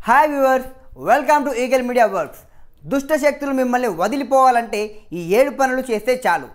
Hi viewers, welcome to eagle media works. దుష్ట శక్తులు మిమ్మల్ని వదిలిపోవాలంటే ఈ 7 పనులు చేస్తే చాలు.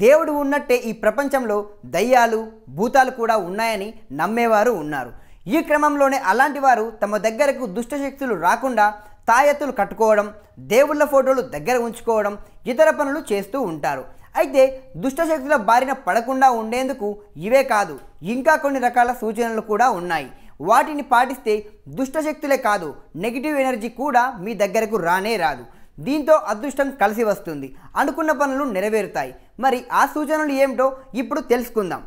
దేవుడు ఉన్నట్టే ఈ ప్రపంచంలో దయ్యాలు, భూతాలు కూడా ఉన్నాయని నమ్మేవారు ఉన్నారు. ఈ క్రమంలోనే అలాంటి వారు తమ దగ్గరకు దుష్ట శక్తులు రాకుండా తాయెత్తులు కట్టుకోవడం, దేవుళ్ళ ఫోటోలు దగ్గర ఉంచుకోవడం, ఇతర పనులు చేస్తూ ఉంటారు. అయితే దుష్టశక్తుల బారిన పడకుండా ఉండేందుకు ఇవే కాదు, ఇంకా కొన్ని రకాల సూచనలు కూడా ఉన్నాయి. వాటిని పాటిస్తే దుష్టశక్తులే కాదు, నెగిటివ్ ఎనర్జీ కూడా మీ దగ్గరకు రానే రాదు. దీంతో అదృష్టం కలిసి వస్తుంది, అనుకున్న పనులు నెరవేరుతాయి. మరి ఆ సూచనలు ఏమిటో ఇప్పుడు తెలుసుకుందాం.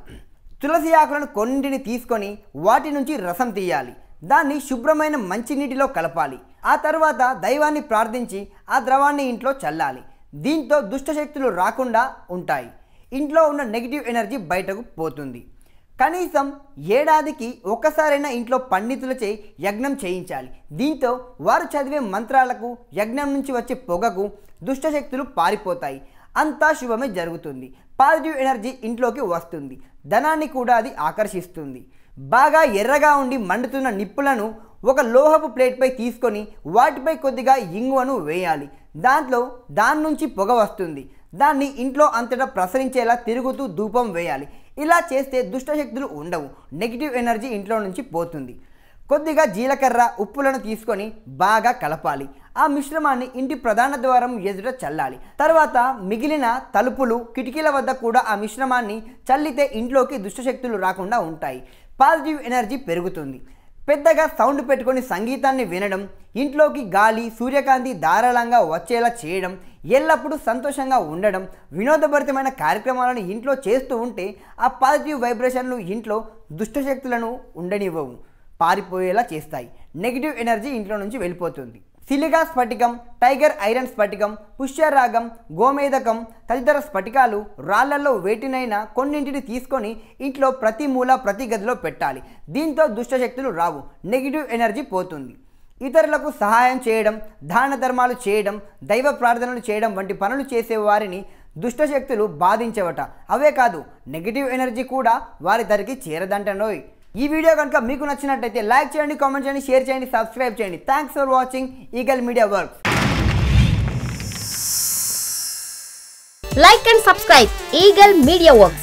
తులసి ఆకులను కొన్నింటిని తీసుకొని వాటి నుంచి రసం తీయాలి. దాన్ని శుభ్రమైన మంచినీటిలో కలపాలి. ఆ తర్వాత దైవాన్ని ప్రార్థించి ఆ ద్రవాన్ని ఇంట్లో చల్లాలి. దీంతో దుష్టశక్తులు రాకుండా ఉంటాయి. ఇంట్లో ఉన్న నెగిటివ్ ఎనర్జీ బయటకు పోతుంది. కనీసం ఏడాదికి ఒక్కసారైనా ఇంట్లో పండితులచే యజ్ఞం చేయించాలి. దీంతో వారు చదివే మంత్రాలకు, యజ్ఞం నుంచి వచ్చే పొగకు దుష్టశక్తులు పారిపోతాయి. అంతా శుభమే జరుగుతుంది. పాజిటివ్ ఎనర్జీ ఇంట్లోకి వస్తుంది. ధనాన్ని కూడా అది ఆకర్షిస్తుంది. బాగా ఎర్రగా ఉండి మండుతున్న నిప్పులను ఒక లోహపు ప్లేట్పై తీసుకొని వాటిపై కొద్దిగా ఇంగువను వేయాలి. దాని నుంచి పొగ వస్తుంది. దాన్ని ఇంట్లో అంతటా ప్రసరించేలా తిరుగుతూ ధూపం వేయాలి. ఇలా చేస్తే దుష్టశక్తులు ఉండవు, నెగిటివ్ ఎనర్జీ ఇంట్లో నుంచి పోతుంది. కొద్దిగా జీలకర్ర, ఉప్పులను తీసుకొని బాగా కలపాలి. ఆ మిశ్రమాన్ని ఇంటి ప్రధాన ద్వారం ఎదుట చల్లాలి. తర్వాత మిగిలిన తలుపులు, కిటికీల వద్ద కూడా ఆ మిశ్రమాన్ని చల్లితే ఇంట్లోకి దుష్టశక్తులు రాకుండా ఉంటాయి. పాజిటివ్ ఎనర్జీ పెరుగుతుంది. పెద్దగా సౌండ్ పెట్టుకొని సంగీతాన్ని వినడం, ఇంట్లోకి గాలి, సూర్యకాంతి ధారాళంగా వచ్చేలా చేయడం, ఎల్లప్పుడూ సంతోషంగా ఉండడం, వినోదభరితమైన కార్యక్రమాలను ఇంట్లో చేస్తూ ఉంటే ఆ పాజిటివ్ వైబ్రేషన్లు ఇంట్లో దుష్టశక్తులను ఉండనివ్వవు, పారిపోయేలా చేస్తాయి. నెగిటివ్ ఎనర్జీ ఇంట్లో నుంచి వెళ్ళిపోతుంది. సిలికా స్ఫటికం, టైగర్ ఐరన్ స్ఫటికం, పుష్యరాగం, గోమేదకం తదితర స్ఫటికాలు రాళ్లలో వేటినైనా కొన్నింటిని తీసుకొని ఇంట్లో ప్రతి మూల, ప్రతి గదిలో పెట్టాలి. దీంతో దుష్టశక్తులు రావు, నెగిటివ్ ఎనర్జీ పోతుంది. ఇతరులకు సహాయం చేయడం, దాన ధర్మాలు చేయడం, దైవ ప్రార్థనలు చేయడం వంటి పనులు చేసే వారిని దుష్టశక్తులు బాధించవట. అవే కాదు, నెగిటివ్ ఎనర్జీ కూడా వారి దరికి చేరదంటనోయ్. ఈ వీడియో కనుక మీకు నచ్చినట్టయితే లైక్ చేయండి, కామెంట్ చేయండి, షేర్ చేయండి, సబ్స్క్రైబ్ చేయండి. Thanks for watching eagle media works. Like and subscribe Eagle Media Works.